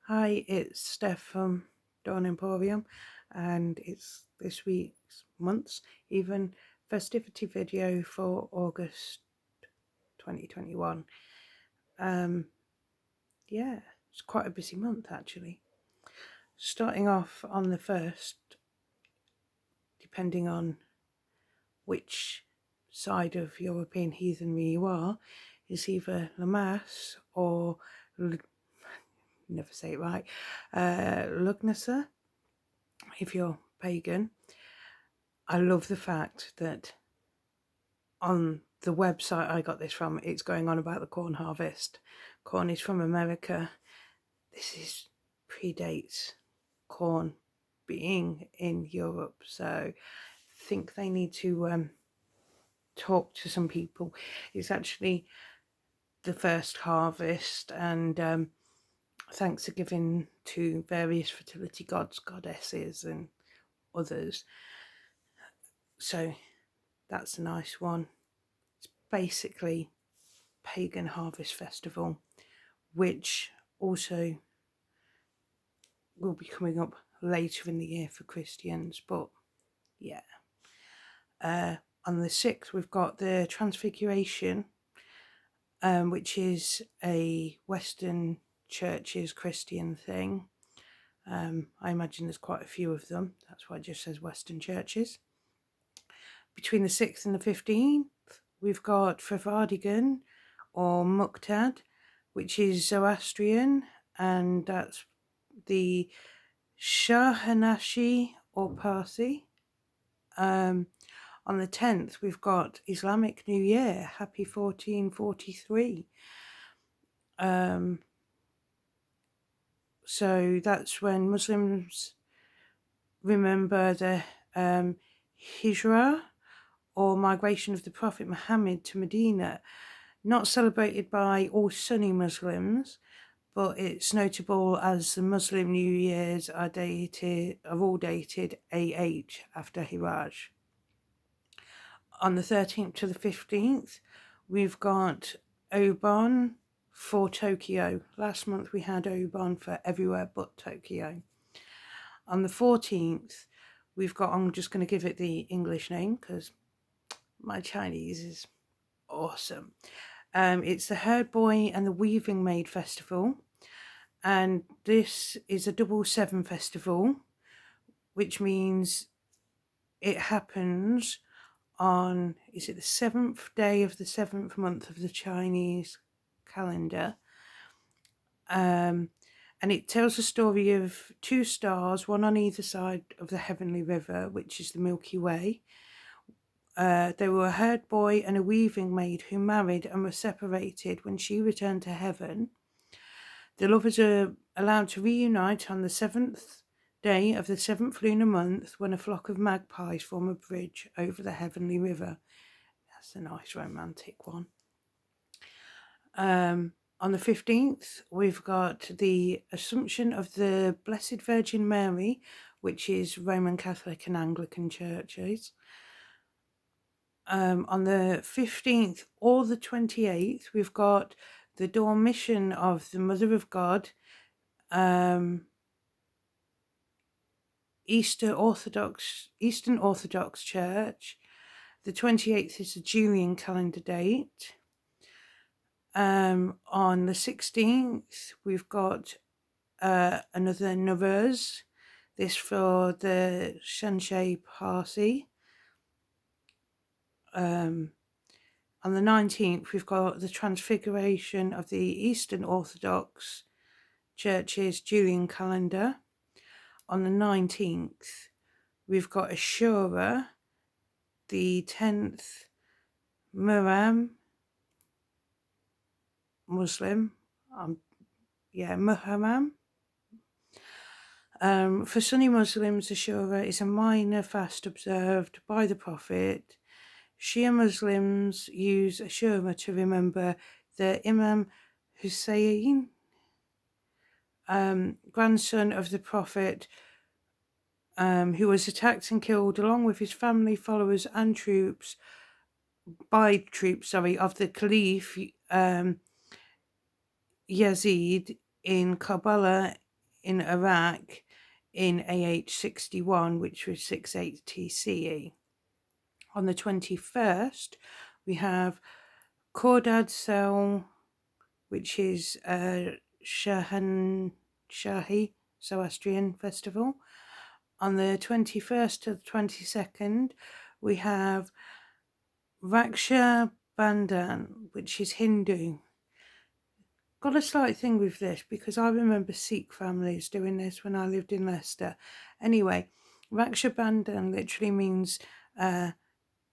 Hi, it's Steph from Dawn Emporium, and it's this month's even festivity video for August 2021. Yeah, it's quite a busy month actually. Starting off on the 1st, depending on which side of European heathenry you are, is either Lamas or never say it right, Lugnasa, if you're pagan. I love the fact that on the website I got this from, it's going on about the corn harvest. Corn is from America. This predates corn being in Europe, so I think they need to talk to some people. It's actually the first harvest, and thanks are given to various fertility gods, goddesses, and others. So that's a nice one. It's basically pagan harvest festival, which also will be coming up later in the year for Christians, but yeah. On the 6th, we've got the Transfiguration, which is a Western church's Christian thing. I imagine there's quite a few of them. That's why it just says Western churches. Between the 6th and the 15th, we've got Frevadigan or Muqtad, which is Zoroastrian, and that's the Shahanashi or Parsi. On the 10th, we've got Islamic New Year, Happy 1443. So that's when Muslims remember the Hijra, or migration of the Prophet Muhammad to Medina, not celebrated by all Sunni Muslims, but it's notable as the Muslim New Years are all dated AH after Hijrah. On the 13th to the 15th, we've got Obon for Tokyo. Last month we had Obon for everywhere but Tokyo. On the 14th, we've got, I'm just going to give it the English name because my Chinese is awesome. It's the Herd Boy and the Weaving Maid Festival, and this is a 7/7 festival, which means it happens on, is it the 7th day of the 7th month of the Chinese calendar? And it tells the story of two stars, one on either side of the heavenly river, which is the Milky Way. They were a herd boy and a weaving maid who married and were separated when she returned to heaven. The lovers are allowed to reunite on the 7th day of the 7th lunar month when a flock of magpies form a bridge over the heavenly river. That's a nice romantic one. On the 15th, we've got the Assumption of the Blessed Virgin Mary, which is Roman Catholic and Anglican churches. On the 15th or the 28th, we've got the Dormition of the Mother of God, Eastern Orthodox Church. The 28th is the Julian calendar date. On the 16th, we've got another Nowruz, this for the Shanshay Parsi. On the 19th, we've got the Transfiguration of the Eastern Orthodox Church's Julian calendar. On the 19th, we've got Ashura, the 10th Muharram Muslim. Muharram. For Sunni Muslims, Ashura is a minor fast observed by the Prophet. Shia Muslims use Ashura to remember the Imam Hussein, grandson of the Prophet, who was attacked and killed along with his family, followers, and troops of the Caliph Yazid in Karbala in Iraq in AH 61, which was 680 CE. On the 21st, we have Khordad Sel, which is Shahi Zoroastrian festival. On the 21st to the 22nd, we have Raksha Bandhan, which is Hindu. Got a slight thing with this because I remember Sikh families doing this when I lived in Leicester. Anyway, Raksha Bandhan literally means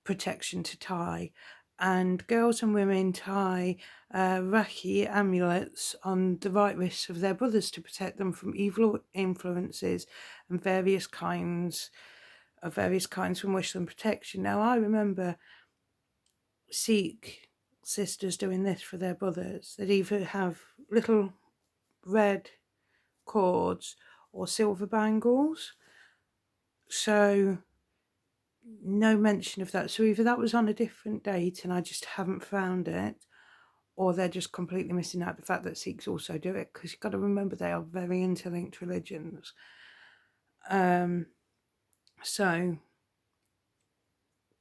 protection to tie, and girls and women tie Rakhi amulets on the right wrists of their brothers to protect them from evil influences and various kinds from Muslim protection. Now, I remember Sikh sisters doing this for their brothers. They'd either have little red cords or silver bangles. So no mention of that. So either that was on a different date and I just haven't found it, or they're just completely missing out the fact that Sikhs also do it, because you've got to remember they are very interlinked religions. So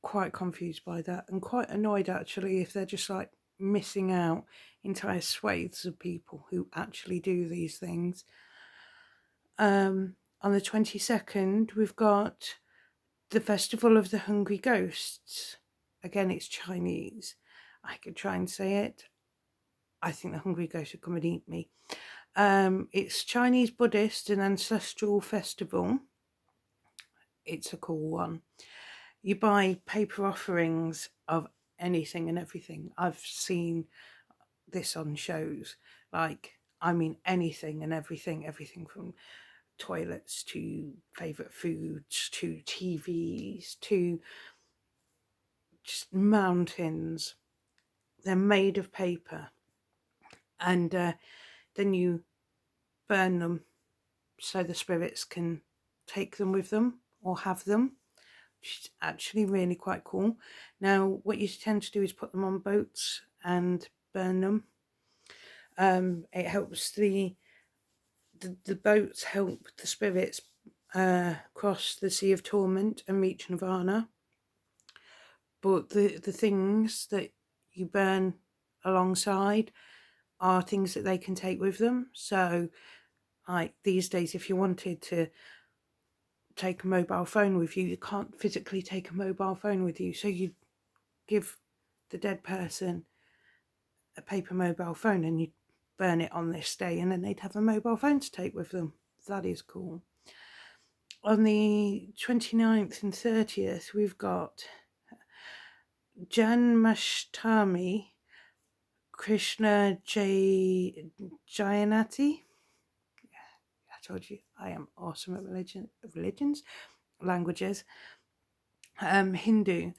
quite confused by that, and quite annoyed actually if they're just like missing out entire swathes of people who actually do these things. On the 22nd, we've got the Festival of the Hungry Ghosts. Again, it's Chinese. I could try and say it. I think the hungry ghosts would come and eat me. It's Chinese Buddhist and ancestral festival. It's a cool one. You buy paper offerings of anything and everything. I've seen this on shows. Like, I mean, anything and everything from toilets to favourite foods to TVs to just mountains. They're made of paper, and then you burn them so the spirits can take them with them or have them, which is actually really quite cool. Now, what you tend to do is put them on boats and burn them. It helps the boats help the spirits cross the Sea of Torment and reach Nirvana. But the things that you burn alongside are things that they can take with them. So, like these days, if you wanted to take a mobile phone with you, you can't physically take a mobile phone with you. So you give the dead person a paper mobile phone and you burn it on this day, and then they'd have a mobile phone to take with them. That is cool. On the 29th and 30th, we've got Janmashtami, Krishna Jayanati. I told you I am awesome at religions, languages. Hindu.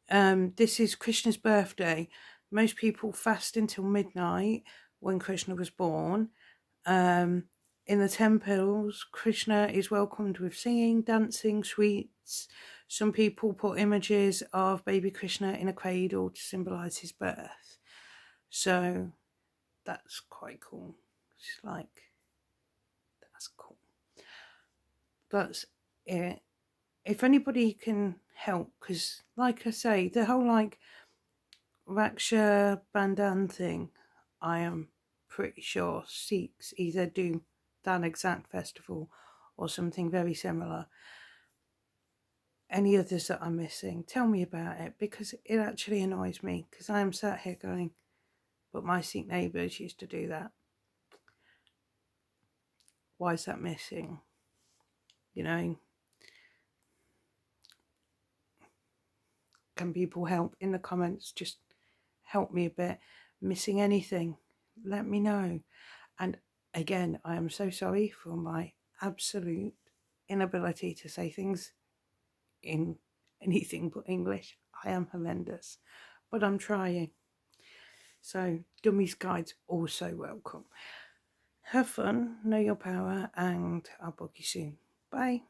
This is Krishna's birthday. Most people fast until midnight when Krishna was born. In the temples, Krishna is welcomed with singing, dancing, sweets. Some people put images of baby Krishna in a cradle to symbolise his birth. So that's quite cool. It's like, that's cool. That's it. If anybody can help, because like I say, the whole like Raksha Bandhan thing, I am pretty sure Sikhs either do that exact festival or something very similar. Any others that I'm missing, tell me about it, because it actually annoys me, because I am sat here going, but my Sikh neighbours used to do that. Why is that missing? You know, can people help in the comments? Just help me a bit. Missing anything, let me know. And again, I am so sorry for my absolute inability to say things in anything but English. I am horrendous, but I'm trying. So dummies guides also welcome. Have fun, know your power, and I'll book you soon. Bye.